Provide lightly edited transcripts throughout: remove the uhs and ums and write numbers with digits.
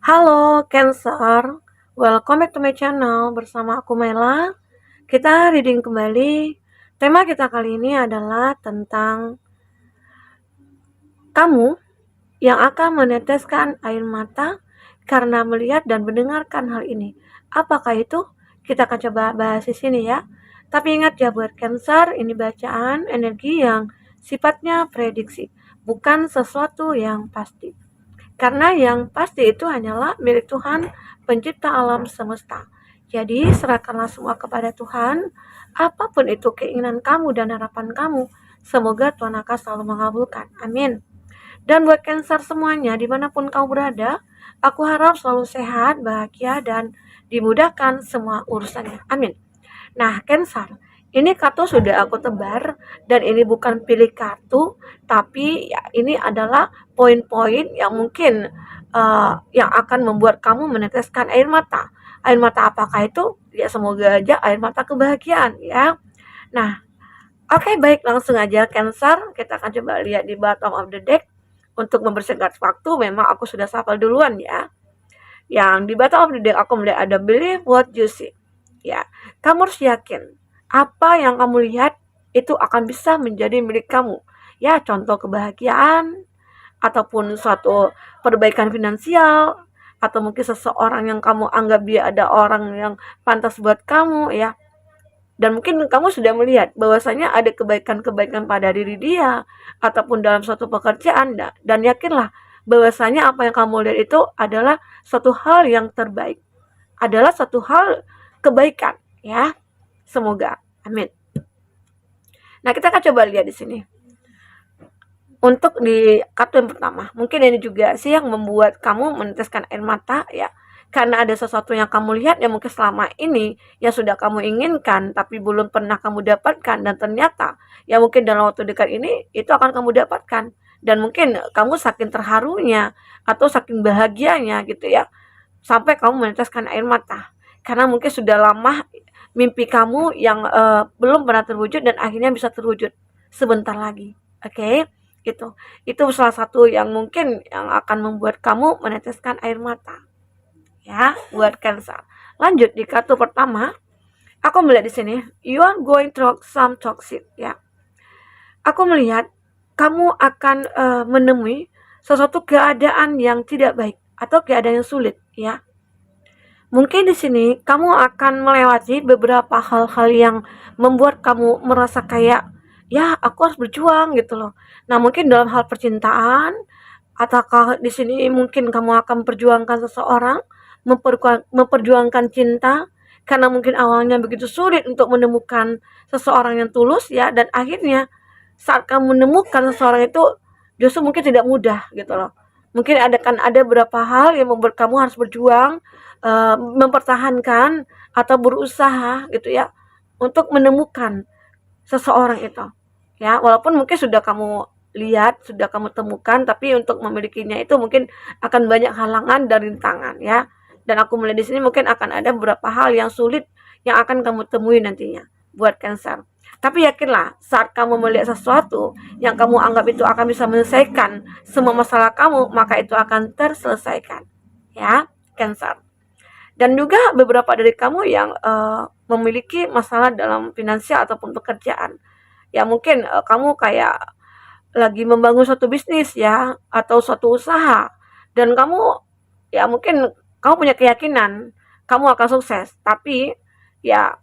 Halo Cancer, welcome back to my channel bersama aku Mela. Kita reading kembali. Tema kita kali ini adalah tentang kamu yang akan meneteskan air mata karena melihat dan mendengarkan hal ini. Apakah itu? Kita akan coba bahas di sini ya. Tapi ingat ya buat Cancer, ini bacaan energi yang sifatnya prediksi, bukan sesuatu yang pasti. Karena yang pasti itu hanyalah milik Tuhan, pencipta alam semesta. Jadi serahkanlah semua kepada Tuhan, apapun itu keinginan kamu dan harapan kamu. Semoga Tuhan akan selalu mengabulkan. Amin. Dan buat Cancer semuanya, dimanapun kau berada, aku harap selalu sehat, bahagia, dan dimudahkan semua urusannya. Amin. Nah, Cancer, ini kartu sudah aku tebar dan ini bukan pilih kartu, tapi ya ini adalah poin-poin yang mungkin yang akan membuat kamu meneteskan air mata. Air mata apakah itu? Ya semoga aja air mata kebahagiaan ya. Nah, oke, baik, langsung aja Cancer, kita akan coba lihat di bottom of the deck. Untuk mempersingkat waktu, memang aku sudah shuffle duluan ya. Yang di bottom of the deck aku melihat ada believe what you see. Ya, kamu harus yakin apa yang kamu lihat itu akan bisa menjadi milik kamu. Ya, contoh kebahagiaan ataupun suatu perbaikan finansial atau mungkin seseorang yang kamu anggap dia ada orang yang pantas buat kamu ya. Dan mungkin kamu sudah melihat bahwasanya ada kebaikan-kebaikan pada diri dia ataupun dalam suatu pekerjaan dan yakinlah bahwasanya apa yang kamu lihat itu adalah suatu hal yang terbaik, adalah suatu hal kebaikan ya. Semoga. Amin. Nah, kita akan coba lihat di sini. Untuk di kartu yang pertama, mungkin ini juga sih yang membuat kamu meneteskan air mata ya. Karena ada sesuatu yang kamu lihat yang mungkin selama ini yang sudah kamu inginkan tapi belum pernah kamu dapatkan, dan ternyata ya mungkin dalam waktu dekat ini itu akan kamu dapatkan. Dan mungkin kamu saking terharunya atau saking bahagianya gitu ya, sampai kamu meneteskan air mata. Karena mungkin sudah lama mimpi kamu yang belum pernah terwujud dan akhirnya bisa terwujud sebentar lagi. Oke, gitu. Itu salah satu yang mungkin yang akan membuat kamu meneteskan air mata. Ya, buat Cancer. Lanjut di kartu pertama, aku melihat di sini, you are going through some toxic ya. Aku melihat kamu akan menemui sesuatu keadaan yang tidak baik atau keadaan yang sulit ya. Mungkin di sini kamu akan melewati beberapa hal-hal yang membuat kamu merasa kayak ya aku harus berjuang gitu loh. Nah, mungkin dalam hal percintaan ataukah di sini mungkin kamu akan memperjuangkan seseorang, memperjuangkan cinta karena mungkin awalnya begitu sulit untuk menemukan seseorang yang tulus ya, dan akhirnya saat kamu menemukan seseorang itu justru mungkin tidak mudah gitu loh. Mungkin ada beberapa hal yang membuat kamu harus berjuang, mempertahankan atau berusaha gitu ya untuk menemukan seseorang itu. Ya, walaupun mungkin sudah kamu lihat, sudah kamu temukan, tapi untuk memilikinya itu mungkin akan banyak halangan dan rintangan ya. Dan aku melihat di sini mungkin akan ada beberapa hal yang sulit yang akan kamu temui nantinya buat Cancer. Tapi yakinlah saat kamu melihat sesuatu yang kamu anggap itu akan bisa menyelesaikan semua masalah kamu, maka itu akan terselesaikan. Ya, Cancer. Dan juga beberapa dari kamu yang memiliki masalah dalam finansial ataupun pekerjaan. Ya mungkin kamu kayak lagi membangun suatu bisnis ya atau suatu usaha, dan kamu ya mungkin kamu punya keyakinan kamu akan sukses, tapi ya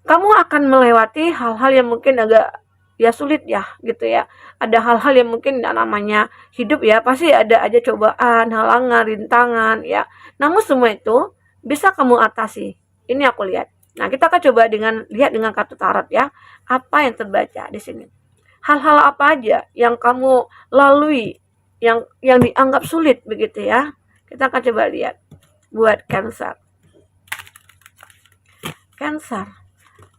kamu akan melewati hal-hal yang mungkin agak ya sulit ya gitu ya. Ada hal-hal yang mungkin namanya hidup ya, pasti ada aja cobaan, halangan, rintangan ya. Namun semua itu bisa kamu atasi. Ini aku lihat. Nah, kita akan coba lihat dengan kartu tarot ya. Apa yang terbaca di sini? Hal-hal apa aja yang kamu lalui yang dianggap sulit begitu ya. Kita akan coba lihat buat Cancer. Cancer.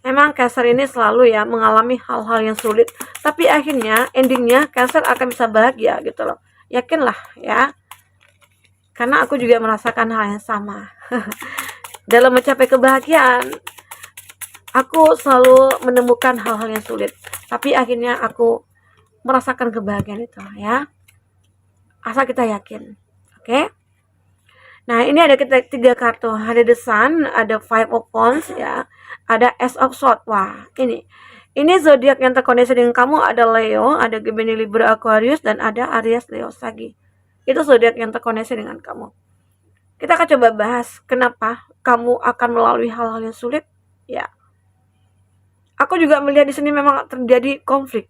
Memang Cancer ini selalu ya mengalami hal-hal yang sulit, tapi akhirnya endingnya Cancer akan bisa bahagia gitu loh. Yakinlah ya. Karena aku juga merasakan hal yang sama. Dalam mencapai kebahagiaan, aku selalu menemukan hal-hal yang sulit, tapi akhirnya aku merasakan kebahagiaan itu ya. Asal kita yakin. Oke? Nah, ini ada kita 3 kartu, ada The Sun, ada Five of Wands ya, ada Ace of Swords. Wah, ini zodiak yang terkoneksi dengan kamu ada Leo, ada Gemini, Libra, Aquarius, dan ada Aries, Leo, Sagi. Itu zodiak yang terkoneksi dengan kamu. Kita akan coba bahas kenapa kamu akan melalui hal-hal yang sulit. Ya, aku juga melihat di sini memang terjadi konflik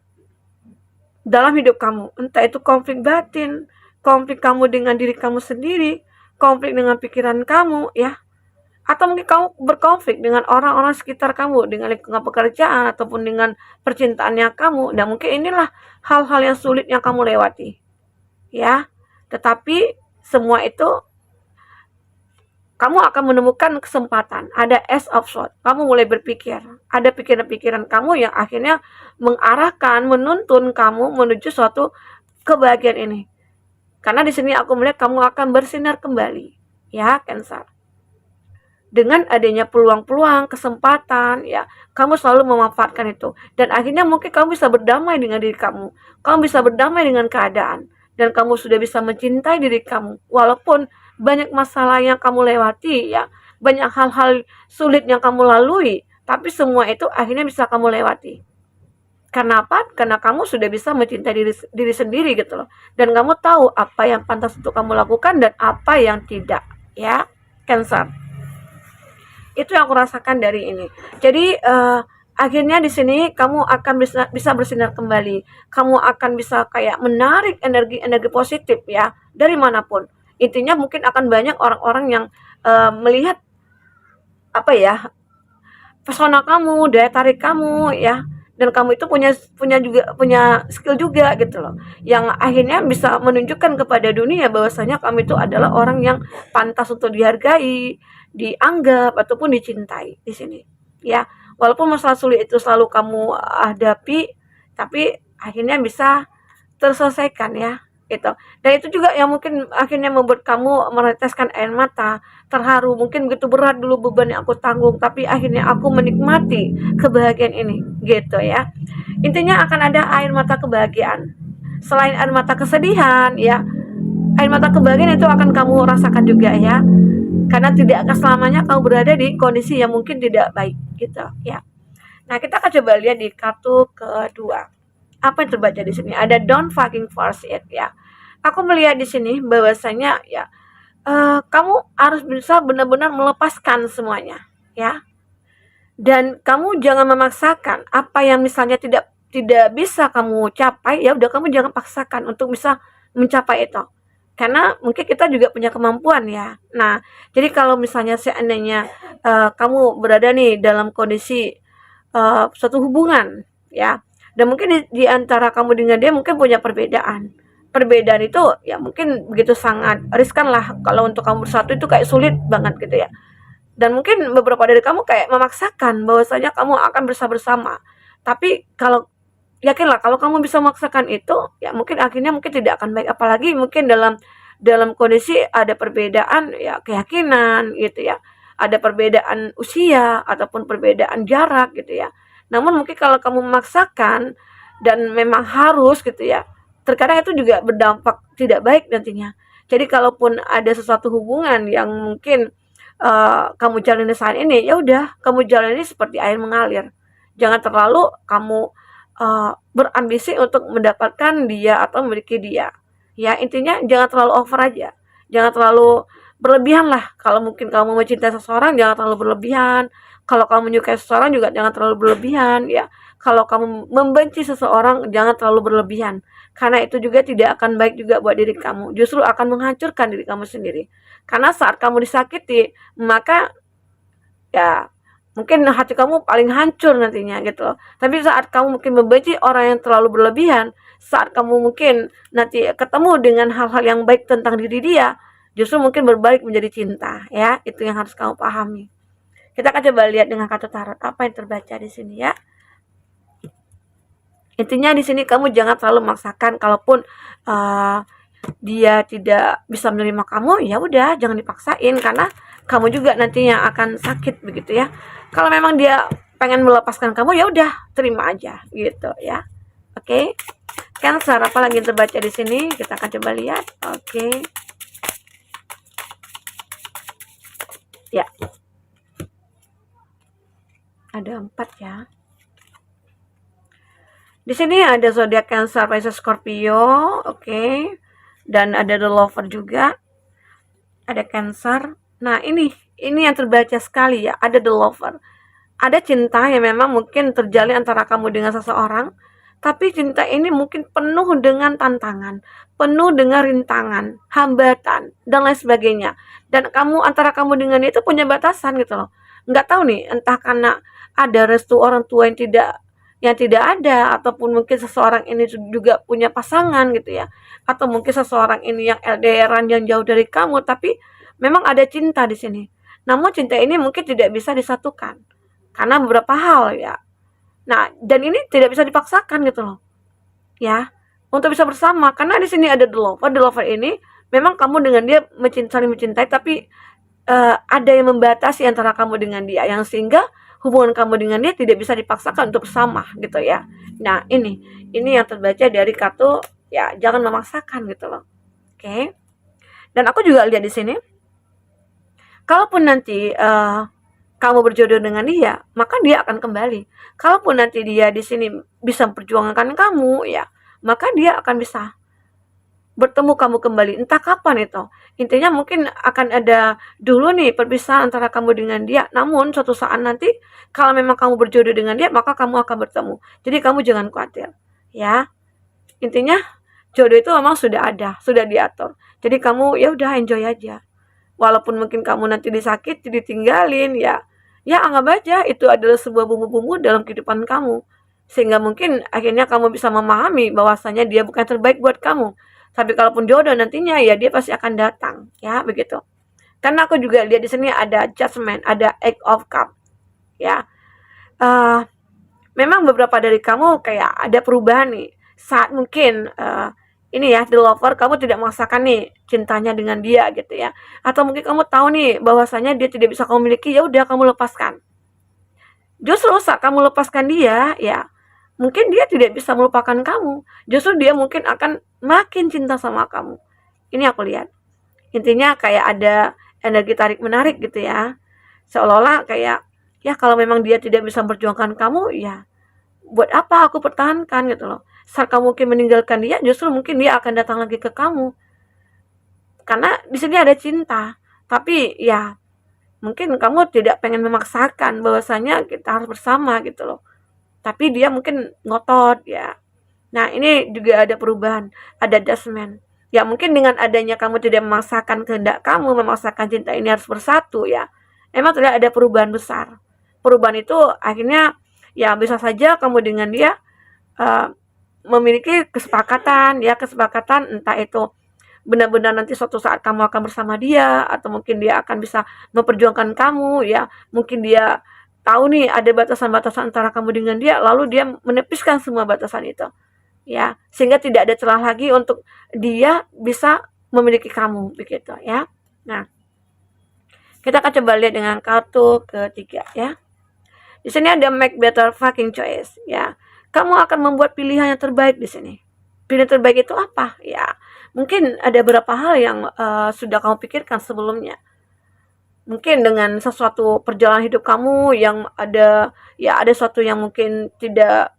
dalam hidup kamu. Entah itu konflik batin, konflik kamu dengan diri kamu sendiri, konflik dengan pikiran kamu, ya. Atau mungkin kamu berkonflik dengan orang-orang sekitar kamu, dengan lingkungan pekerjaan, ataupun dengan percintaannya kamu. Dan mungkin inilah hal-hal yang sulit yang kamu lewati. Ya, tetapi semua itu kamu akan menemukan kesempatan. Ada Ace of Swords. Kamu mulai berpikir. Ada pikiran-pikiran kamu yang akhirnya mengarahkan, menuntun kamu menuju suatu kebahagiaan ini. Karena di sini aku melihat kamu akan bersinar kembali. Ya, Cancer. Dengan adanya peluang-peluang, kesempatan, ya, kamu selalu memanfaatkan itu. Dan akhirnya mungkin kamu bisa berdamai dengan diri kamu. Kamu bisa berdamai dengan keadaan. Dan kamu sudah bisa mencintai diri kamu. Walaupun banyak masalah yang kamu lewati, ya, banyak hal-hal sulit yang kamu lalui, tapi semua itu akhirnya bisa kamu lewati. Karena apa? Karena kamu sudah bisa mencintai diri sendiri gitu loh. Dan kamu tahu apa yang pantas untuk kamu lakukan dan apa yang tidak, ya, Cancer. Itu yang aku rasakan dari ini. Jadi akhirnya di sini kamu akan bisa bersinar kembali. Kamu akan bisa kayak menarik energi positif ya dari manapun. Intinya mungkin akan banyak orang-orang yang melihat apa ya, pesona kamu, daya tarik kamu ya. Dan kamu itu punya skill juga gitu loh. Yang akhirnya bisa menunjukkan kepada dunia bahwasanya kamu itu adalah orang yang pantas untuk dihargai, dianggap ataupun dicintai di sini. Ya, walaupun masalah sulit itu selalu kamu hadapi, tapi akhirnya bisa terselesaikan ya. Itu. Dan itu juga yang mungkin akhirnya membuat kamu meneteskan air mata, terharu. Mungkin begitu berat dulu beban yang aku tanggung, tapi akhirnya aku menikmati kebahagiaan ini, gitu ya. Intinya akan ada air mata kebahagiaan. Selain air mata kesedihan, ya, air mata kebahagiaan itu akan kamu rasakan juga ya. Karena tidak akan selamanya kamu berada di kondisi yang mungkin tidak baik, gitu ya. Nah, kita akan coba lihat di kartu kedua. Apa yang terbaca di sini? Ada don't fucking force it ya. Aku melihat di sini bahwasanya ya kamu harus bisa benar-benar melepaskan semuanya ya. Dan kamu jangan memaksakan apa yang misalnya tidak bisa kamu capai, ya udah kamu jangan paksakan untuk bisa mencapai itu. Karena mungkin kita juga punya kemampuan ya. Nah, jadi kalau misalnya seandainya kamu berada nih dalam kondisi suatu hubungan ya, dan mungkin di antara kamu dengan dia mungkin punya perbedaan. Perbedaan itu ya mungkin begitu sangat riskan lah kalau untuk kamu bersatu itu kayak sulit banget gitu ya. Dan mungkin beberapa dari kamu kayak memaksakan bahwasanya kamu akan bersama-sama. Tapi kalau yakinlah kalau kamu bisa memaksakan itu, ya mungkin akhirnya mungkin tidak akan baik. Apalagi mungkin dalam kondisi ada perbedaan ya keyakinan gitu ya. Ada perbedaan usia ataupun perbedaan jarak gitu ya. Namun mungkin kalau kamu memaksakan dan memang harus gitu ya, terkadang itu juga berdampak tidak baik nantinya. Jadi kalaupun ada sesuatu hubungan yang mungkin kamu jalani saat ini, ya udah kamu jalani seperti air mengalir. Jangan terlalu kamu berambisi untuk mendapatkan dia atau memiliki dia. Ya, intinya jangan terlalu over aja. Jangan terlalu berlebihan lah. Kalau mungkin kamu mencintai seseorang, jangan terlalu berlebihan. Kalau kamu menyukai seseorang juga jangan terlalu berlebihan ya. Kalau kamu membenci seseorang, jangan terlalu berlebihan. Karena itu juga tidak akan baik juga buat diri kamu. Justru akan menghancurkan diri kamu sendiri. Karena saat kamu disakiti, maka ya mungkin hati kamu paling hancur nantinya gitu loh. Tapi saat kamu mungkin membenci orang yang terlalu berlebihan, saat kamu mungkin nanti ketemu dengan hal-hal yang baik tentang diri dia, justru mungkin berbalik menjadi cinta ya. Itu yang harus kamu pahami. Kita akan coba lihat dengan kartu tarot apa yang terbaca di sini ya. Intinya di sini kamu jangan terlalu memaksakan. Kalaupun dia tidak bisa menerima kamu, ya udah jangan dipaksain karena kamu juga nantinya akan sakit begitu ya. Kalau memang dia pengen melepaskan kamu, ya udah terima aja gitu ya. Oke. Cancer, apa lagi yang terbaca di sini? Kita akan coba lihat. Oke. Ya, ada 4 ya. Di sini ada zodiak Cancer, Pisces, Scorpio, oke. Dan ada The Lover juga. Ada Cancer. Nah, ini yang terbaca sekali ya, ada The Lover. Ada cinta yang memang mungkin terjalin antara kamu dengan seseorang, tapi cinta ini mungkin penuh dengan tantangan, penuh dengan rintangan, hambatan, dan lain sebagainya. Dan antara kamu dengan dia itu punya batasan gitu loh. Nggak tahu nih, entah karena ada restu orang tua yang tidak ada, ataupun mungkin seseorang ini juga punya pasangan gitu ya, atau mungkin seseorang ini yang LDRan, yang jauh dari kamu, tapi memang ada cinta di sini. Namun cinta ini mungkin tidak bisa disatukan karena beberapa hal ya. Nah, dan ini tidak bisa dipaksakan gitu loh. Ya, untuk bisa bersama karena di sini ada the lover. The lover ini memang kamu dengan dia saling mencintai, tapi ada yang membatasi antara kamu dengan dia, yang sehingga hubungan kamu dengan dia tidak bisa dipaksakan untuk bersama gitu ya. Nah, ini yang terbaca dari kartu ya, jangan memaksakan gitu loh. Oke. Dan aku juga lihat di sini, kalaupun nanti kamu berjodoh dengan dia, maka dia akan kembali. Kalaupun nanti dia di sini bisa memperjuangkan kamu, ya, maka dia akan bisa bertemu kamu kembali. Entah kapan itu. Intinya mungkin akan ada dulu nih perpisahan antara kamu dengan dia. Namun suatu saat nanti, kalau memang kamu berjodoh dengan dia, maka kamu akan bertemu. Jadi kamu jangan khawatir, ya. Intinya jodoh itu memang sudah ada, sudah diatur. Jadi kamu ya udah enjoy aja. Walaupun mungkin kamu nanti disakiti, ditinggalin, ya anggap aja itu adalah sebuah bumbu-bumbu dalam kehidupan kamu. Sehingga mungkin akhirnya kamu bisa memahami bahwasanya dia bukan terbaik buat kamu. Tapi kalaupun jodoh nantinya, ya dia pasti akan datang, ya begitu. Karena aku juga lihat di sini ada Judgment, ada Eight of Cup, ya. Memang beberapa dari kamu kayak ada perubahan nih. Saat mungkin ini ya, the lover, kamu tidak memaksakan nih cintanya dengan dia gitu ya. Atau mungkin kamu tahu nih bahwasanya dia tidak bisa kamu miliki, ya udah kamu lepaskan. Justru saat kamu lepaskan dia, ya mungkin dia tidak bisa melupakan kamu. Justru dia mungkin akan makin cinta sama kamu. Ini aku lihat. Intinya kayak ada energi tarik menarik gitu ya. Seolah-olah kayak ya kalau memang dia tidak bisa memperjuangkan kamu, ya buat apa aku pertahankan gitu loh. Saat kamu mungkin meninggalkan dia, justru mungkin dia akan datang lagi ke kamu. Karena di sini ada cinta. Tapi ya mungkin kamu tidak pengen memaksakan bahwasanya kita harus bersama gitu loh. Tapi dia mungkin ngotot ya. Nah, ini juga ada perubahan, ada adjustment. Ya mungkin dengan adanya kamu tidak memaksakan kehendak kamu, memaksakan cinta ini harus bersatu ya. Emang tidak ada perubahan besar. Perubahan itu akhirnya ya bisa saja kamu dengan dia memiliki kesepakatan entah itu benar-benar nanti suatu saat kamu akan bersama dia, atau mungkin dia akan bisa memperjuangkan kamu ya. Mungkin dia tahu nih ada batasan-batasan antara kamu dengan dia, lalu dia menepiskan semua batasan itu ya, sehingga tidak ada celah lagi untuk dia bisa memiliki kamu begitu ya. Nah, kita akan coba lihat dengan kartu ketiga ya. Di sini ada make better fucking choice ya. Kamu akan membuat pilihan yang terbaik di sini. Pilihan terbaik itu apa? Ya, mungkin ada beberapa hal yang sudah kamu pikirkan sebelumnya. Mungkin dengan sesuatu perjalanan hidup kamu yang ada sesuatu yang mungkin tidak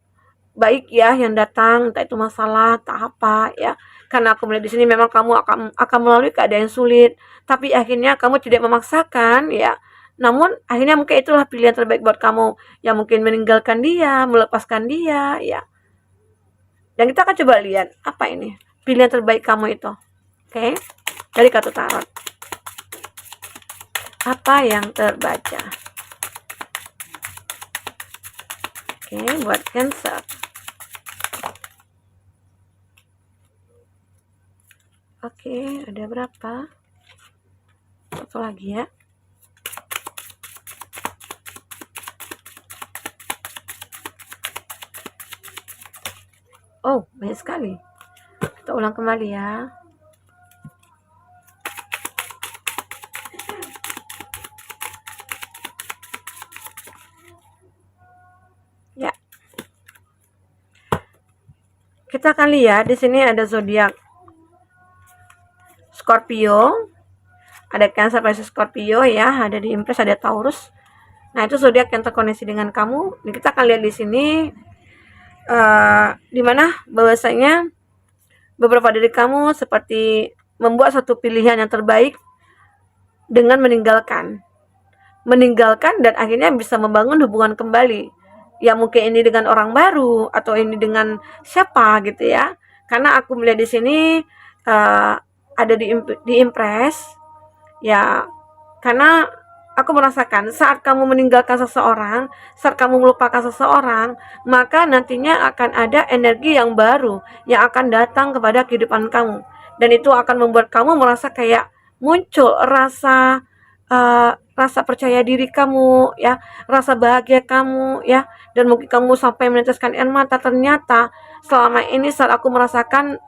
baik ya yang datang, entah itu masalah, entah apa ya. Karena aku melihat di sini memang kamu akan melalui keadaan yang sulit, tapi akhirnya kamu tidak memaksakan ya. Namun akhirnya mungkin itulah pilihan terbaik buat kamu, yang mungkin meninggalkan dia, melepaskan dia ya. Dan kita akan coba lihat apa ini pilihan terbaik kamu itu. Oke. Dari kartu tarot. Apa yang terbaca? Oke, buat Cancer. Oke, ada berapa? Satu lagi ya. Oh, banyak sekali. Kita ulang kembali ya. Ya. Kita akan lihat di sini ada zodiak Scorpio, ada Cancer versus Scorpio ya, ada di Impress, ada Taurus. Nah, itu zodiak yang terkoneksi dengan kamu. Dan kita akan lihat di sini di mana bahwasanya beberapa dari kamu seperti membuat satu pilihan yang terbaik dengan meninggalkan dan akhirnya bisa membangun hubungan kembali. Ya mungkin ini dengan orang baru atau ini dengan siapa gitu ya. Karena aku melihat di sini ada di Impress ya, karena aku merasakan saat kamu meninggalkan seseorang, saat kamu melupakan seseorang, maka nantinya akan ada energi yang baru yang akan datang kepada kehidupan kamu. Dan itu akan membuat kamu merasa kayak muncul rasa percaya diri kamu ya, rasa bahagia kamu ya, dan mungkin kamu sampai meneteskan air mata. Ternyata selama ini saat aku merasakan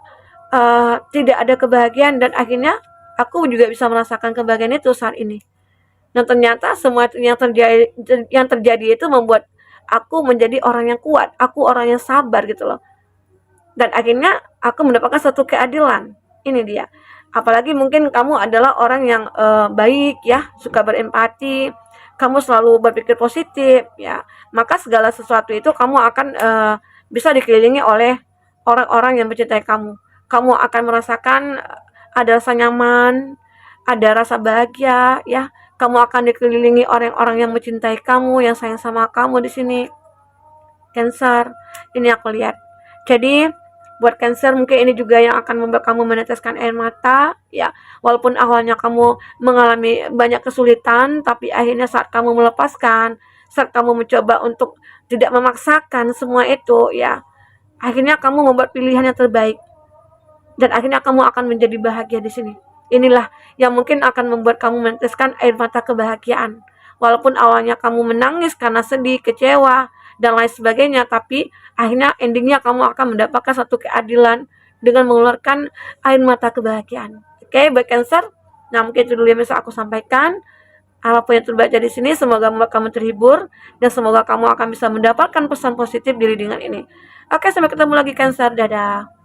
tidak ada kebahagiaan, dan akhirnya aku juga bisa merasakan kebahagiaan itu saat ini. Dan ternyata semua yang terjadi itu membuat aku menjadi orang yang kuat, aku orang yang sabar gitu loh. Dan akhirnya aku mendapatkan satu keadilan. Ini dia. Apalagi mungkin kamu adalah orang yang baik ya, suka berempati, kamu selalu berpikir positif ya. Maka segala sesuatu itu kamu akan bisa dikelilingi oleh orang-orang yang mencintai kamu. Kamu akan merasakan ada rasa nyaman, ada rasa bahagia ya. Kamu akan dikelilingi orang-orang yang mencintai kamu, yang sayang sama kamu di sini. Cancer, ini aku lihat. Jadi buat Cancer mungkin ini juga yang akan membuat kamu meneteskan air mata ya. Walaupun awalnya kamu mengalami banyak kesulitan, tapi akhirnya saat kamu melepaskan, saat kamu mencoba untuk tidak memaksakan semua itu ya, akhirnya kamu membuat pilihan yang terbaik. Dan akhirnya kamu akan menjadi bahagia di sini. Inilah yang mungkin akan membuat kamu meneteskan air mata kebahagiaan. Walaupun awalnya kamu menangis karena sedih, kecewa, dan lain sebagainya, tapi akhirnya endingnya kamu akan mendapatkan satu keadilan dengan mengeluarkan air mata kebahagiaan. Oke, baik Cancer. Nah, mungkin itu dulu yang bisa aku sampaikan. Apapun yang terbaca di sini, semoga kamu terhibur dan semoga kamu akan bisa mendapatkan pesan positif diri dengan ini. Oke, sampai ketemu lagi Cancer. Dadah.